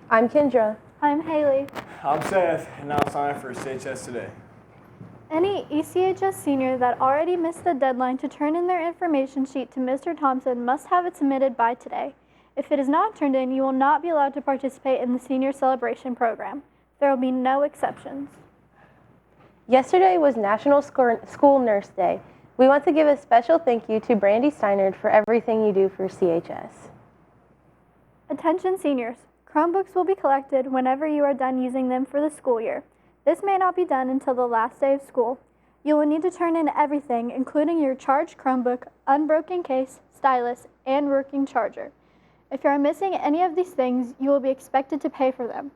I'm Kendra. I'm Haley. I'm Seth, and now it's time for CHS Today. Any ECHS senior that already missed the deadline to turn in their information sheet to Mr. Thompson must have it submitted by today. If it is not turned in, you will not be allowed to participate in the senior celebration program. There will be no exceptions. Yesterday was National School Nurse Day. We want to give a special thank you to Brandy Steinert for everything you do for CHS. Attention seniors, Chromebooks will be collected whenever you are done using them for the school year. This may not be done until the last day of school. You will need to turn in everything, including your charged Chromebook, unbroken case, stylus, and working charger. If you are missing any of these things, you will be expected to pay for them.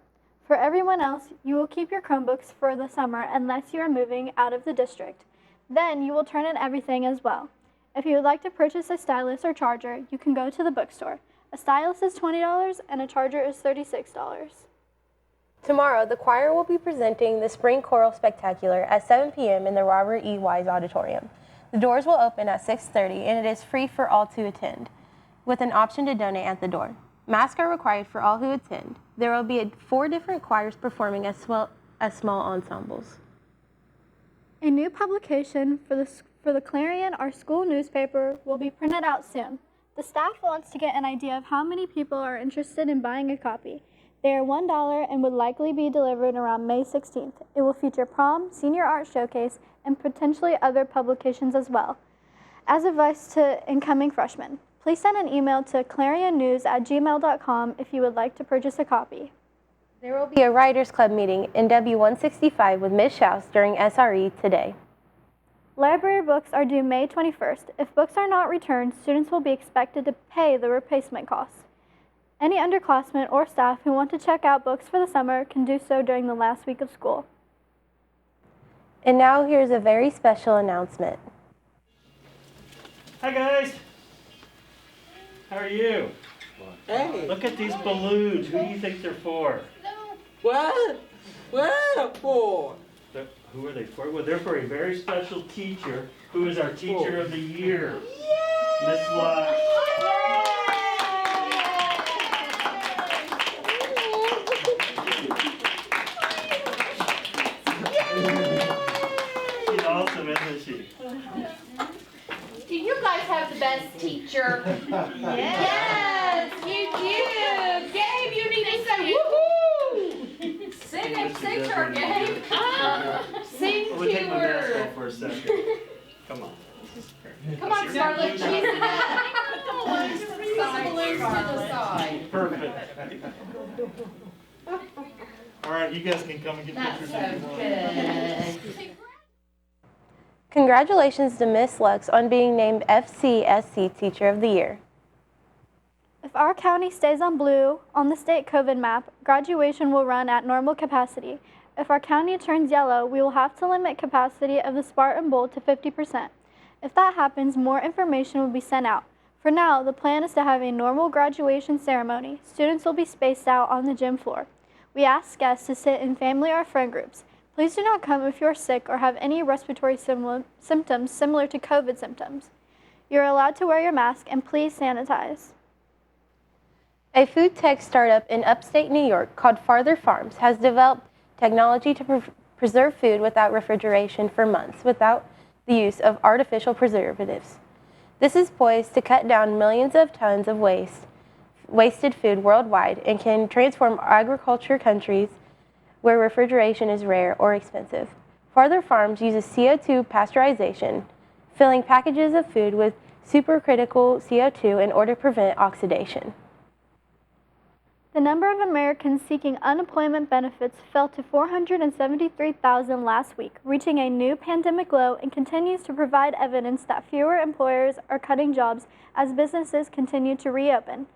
For everyone else, you will keep your Chromebooks for the summer unless you are moving out of the district. Then you will turn in everything as well. If you would like to purchase a stylus or charger, you can go to the bookstore. A stylus is $20 and a charger is $36. Tomorrow, the choir will be presenting the Spring Choral Spectacular at 7 p.m. in the Robert E. Wise Auditorium. The doors will open at 6:30 and it is free for all to attend, with an option to donate at the door. Masks are required for all who attend. There will be 4 different choirs performing as well as small ensembles. A new publication for the Clarion, our school newspaper, will be printed out soon. The staff wants to get an idea of how many people are interested in buying a copy. They are $1 and would likely be delivered around May 16th. It will feature prom, senior art showcase, and potentially other publications as well. As advice to incoming freshmen, please send an email to clarionnews@gmail.com if you would like to purchase a copy. There will be a Writers Club meeting in W165 with Ms. Schaus during SRE today. Library books are due May 21st. If books are not returned, students will be expected to pay the replacement costs. Any underclassmen or staff who want to check out books for the summer can do so during the last week of school. And now here's a very special announcement. Hi guys! How are you? Hey. Look at these balloons. Who do you think they're for? What? What for? Who are they for? Well, they're for a very special teacher who is our Teacher of the Year. Miss Locke. She's awesome, isn't she? Do you guys have the best teacher? Yes, you do. Gabe, you need to say woohoo! Sing it, sing to her, Gabe. Sing We'll take to my mask her. off for a second. Come on. Come on, Scarlett, cheese it up. Come on, squeeze the balloons to the side. Perfect. All right, you guys can come and get That's pictures so if you want. good. Congratulations to Ms. Lux on being named FCSC Teacher of the Year. If our county stays on blue on the state COVID map, graduation will run at normal capacity. If our county turns yellow, we will have to limit capacity of the Spartan Bowl to 50%. If that happens, more information will be sent out. For now, the plan is to have a normal graduation ceremony. Students will be spaced out on the gym floor. We ask guests to sit in family or friend groups. Please do not come if you are sick or have any respiratory symptoms similar to COVID symptoms. You are allowed to wear your mask and please sanitize. A food tech startup in upstate New York called Farther Farms has developed technology to preserve food without refrigeration for months without the use of artificial preservatives. This is poised to cut down millions of tons of wasted food worldwide and can transform agriculture countries where refrigeration is rare or expensive. Farther Farms uses CO2 pasteurization, filling packages of food with supercritical CO2 in order to prevent oxidation. The number of Americans seeking unemployment benefits fell to 473,000 last week, reaching a new pandemic low, and continues to provide evidence that fewer employers are cutting jobs as businesses continue to reopen.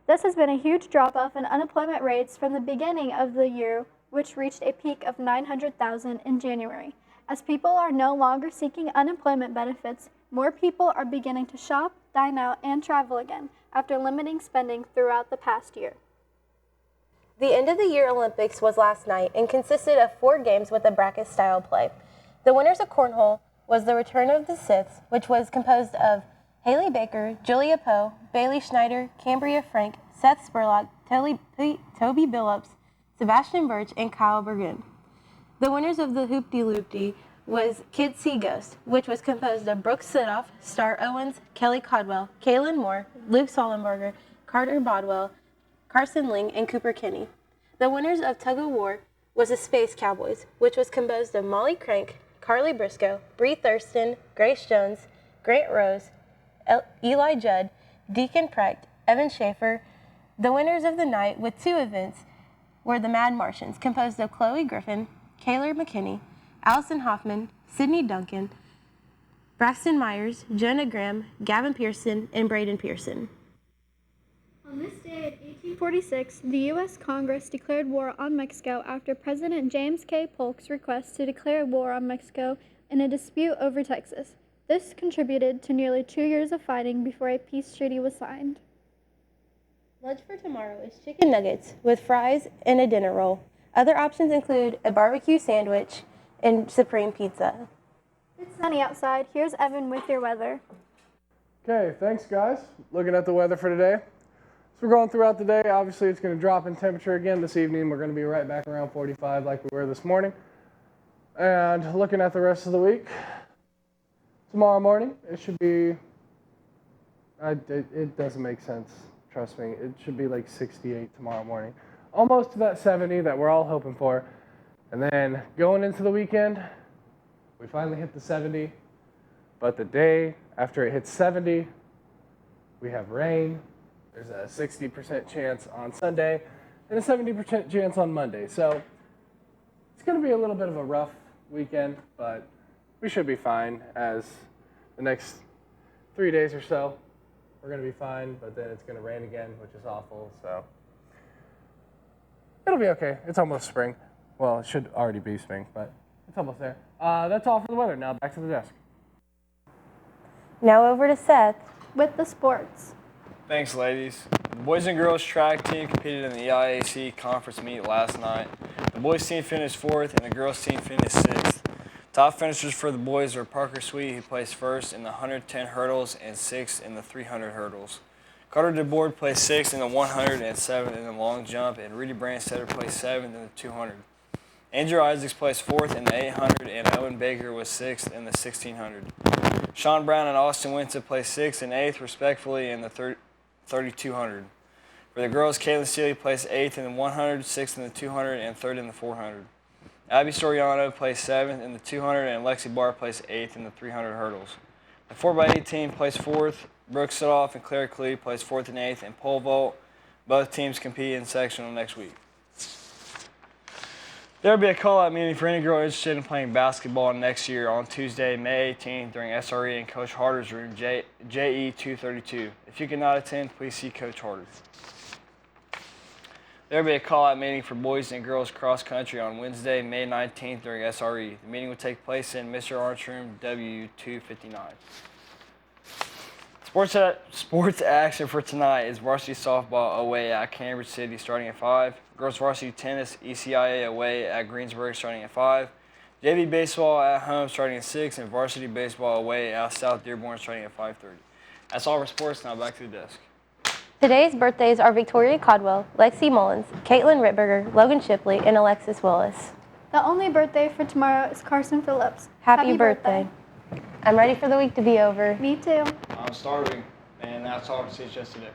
This has been a huge drop-off in unemployment rates from the beginning of the year, which reached a peak of 900,000 in January. As people are no longer seeking unemployment benefits, more people are beginning to shop, dine out, and travel again after limiting spending throughout the past year. The end of the year Olympics was last night and consisted of 4 games with a bracket-style play. The winners of cornhole was the return of the Siths, which was composed of Haley Baker, Julia Poe, Bailey Schneider, Cambria Frank, Seth Spurlock, Toby Billups, Sebastian Birch, and Kyle Bergen. The winners of the Hoop-de-Loop-de was Kids See Ghost, which was composed of Brooke Sidoff, Star Owens, Kelly Codwell, Kaylin Moore, Luke Sollenberger, Carter Bodwell, Carson Ling, and Cooper Kinney. The winners of Tug of War was the Space Cowboys, which was composed of Molly Crank, Carly Briscoe, Bree Thurston, Grace Jones, Grant Rose, Eli Judd, Deacon Precht, Evan Schaefer. The winners of the night with 2 events were the Mad Martians, composed of Chloe Griffin, Kaylor McKinney, Allison Hoffman, Sydney Duncan, Braxton Myers, Jonah Graham, Gavin Pearson, and Braden Pearson. On this day in 1846, the U.S. Congress declared war on Mexico after President James K. Polk's request to declare war on Mexico in a dispute over Texas. This contributed to nearly 2 years of fighting before a peace treaty was signed. Lunch for tomorrow is chicken nuggets with fries and a dinner roll. Other options include a barbecue sandwich and supreme pizza. It's sunny outside. Here's Evan with your weather. Okay, thanks guys. Looking at the weather for today. So we're going throughout the day. Obviously it's going to drop in temperature again this evening. We're going to be right back around 45 like we were this morning. And looking at the rest of the week, tomorrow morning it should be, it doesn't make sense, trust me. It should be like 68 tomorrow morning. Almost to that 70 that we're all hoping for. And then going into the weekend, we finally hit the 70. But the day after it hits 70, we have rain. There's a 60% chance on Sunday and a 70% chance on Monday. So it's going to be a little bit of a rough weekend, but we should be fine as the next 3 days or so. We're going to be fine, but then it's going to rain again, which is awful. So it'll be okay. It's almost spring. Well, it should already be spring, but it's almost there. That's all for the weather. Now back to the desk. Now over to Seth. With the sports. Thanks, ladies. The boys and girls track team competed in the EIAC conference meet last night. The boys team finished 4th and the girls team finished 6th. Top finishers for the boys were Parker Sweet, who placed 1st in the 110 hurdles and 6th in the 300 hurdles. Carter DeBoard placed 6th in the 100 and 7th in the long jump, and Rudy Brandstetter placed 7th in the 200. Andrew Isaacs placed 4th in the 800, and Owen Baker was 6th in the 1600. Sean Brown and Austin Winston placed 6th and 8th, respectively, in the 3200. For the girls, Caitlin Seeley placed 8th in the 100, 6th in the 200, and 3rd in the 400. Abby Soriano placed 7th in the 200, and Lexi Barr placed 8th in the 300 hurdles. The 4x8 team placed 4th. Brooke Sidoff and Claire Clee placed 4th and 8th in pole vault. Both teams compete in sectional next week. There will be a call-out meeting for any girl interested in playing basketball next year on Tuesday, May 18th during SRE in Coach Harder's room, JE 232. If you cannot attend, please see Coach Harder. There will be a call-out meeting for boys and girls cross country on Wednesday, May 19th during SRE. The meeting will take place in Mr. Arntt's room, W259. Sports action for tonight is varsity softball away at Cambridge City starting at 5. Girls varsity tennis ECIA away at Greensburg starting at 5. JV baseball at home starting at 6, and varsity baseball away at South Dearborn starting at 5:30. That's all for sports. Now back to the desk. Today's birthdays are Victoria Codwell, Lexi Mullins, Caitlin Rittberger, Logan Shipley, and Alexis Willis. The only birthday for tomorrow is Carson Phillips. Happy birthday. I'm ready for the week to be over. Me too. I'm starving, and that's all for CHS Today.